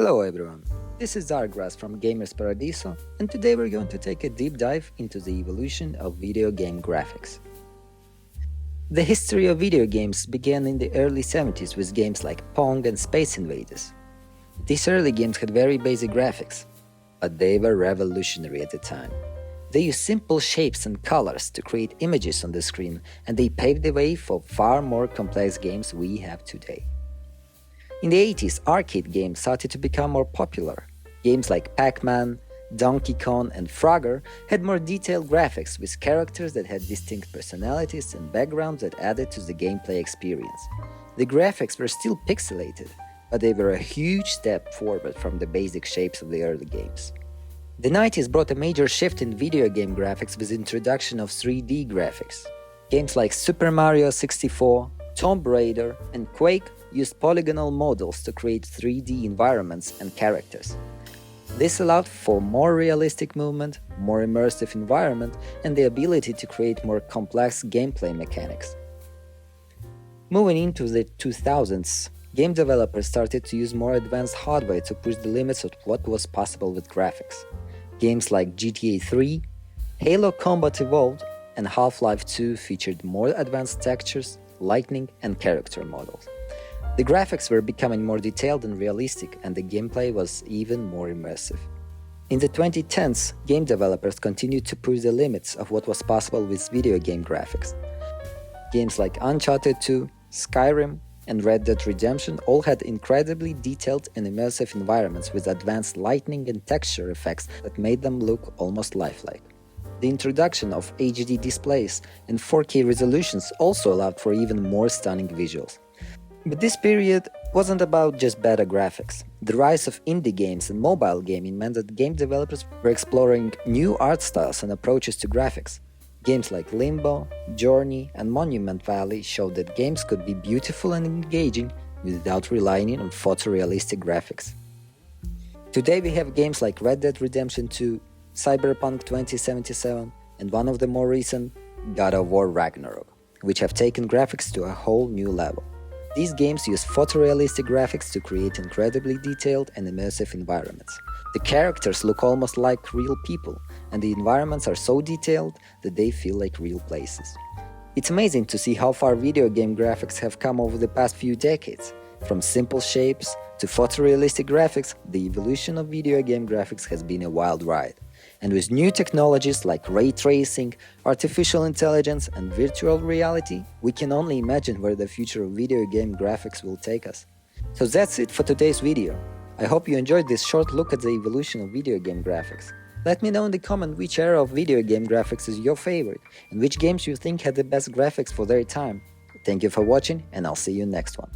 Hello everyone, this is Dargrass from Gamers Paradiso, and today we're going to take a deep dive into the evolution of video game graphics. The history of video games began in the early 70s with games like Pong and Space Invaders. These early games had very basic graphics, but they were revolutionary at the time. They used simple shapes and colors to create images on the screen, and they paved the way for far more complex games we have today. In the 80s, arcade games started to become more popular. Games like Pac-Man, Donkey Kong, and Frogger had more detailed graphics with characters that had distinct personalities and backgrounds that added to the gameplay experience. The graphics were still pixelated, but they were a huge step forward from the basic shapes of the early games. The 90s brought a major shift in video game graphics with the introduction of 3D graphics. Games like Super Mario 64, Tomb Raider, and Quake used polygonal models to create 3D environments and characters. This allowed for more realistic movement, more immersive environment, and the ability to create more complex gameplay mechanics. Moving into the 2000s, game developers started to use more advanced hardware to push the limits of what was possible with graphics. Games like GTA 3, Halo Combat Evolved, and Half-Life 2 featured more advanced textures, lighting, and character models. The graphics were becoming more detailed and realistic, and the gameplay was even more immersive. In the 2010s, game developers continued to push the limits of what was possible with video game graphics. Games like Uncharted 2, Skyrim, and Red Dead Redemption all had incredibly detailed and immersive environments with advanced lighting and texture effects that made them look almost lifelike. The introduction of HD displays and 4K resolutions also allowed for even more stunning visuals. But this period wasn't about just better graphics. The rise of indie games and mobile gaming meant that game developers were exploring new art styles and approaches to graphics. Games like Limbo, Journey, and Monument Valley showed that games could be beautiful and engaging without relying on photorealistic graphics. Today we have games like Red Dead Redemption 2, Cyberpunk 2077, and one of the more recent, God of War Ragnarok, which have taken graphics to a whole new level. These games use photorealistic graphics to create incredibly detailed and immersive environments. The characters look almost like real people, and the environments are so detailed that they feel like real places. It's amazing to see how far video game graphics have come over the past few decades. From simple shapes to photorealistic graphics, the evolution of video game graphics has been a wild ride. And with new technologies like ray tracing, artificial intelligence, and virtual reality, we can only imagine where the future of video game graphics will take us. So that's it for today's video. I hope you enjoyed this short look at the evolution of video game graphics. Let me know in the comment which era of video game graphics is your favorite, and which games you think had the best graphics for their time. Thank you for watching, and I'll see you next one.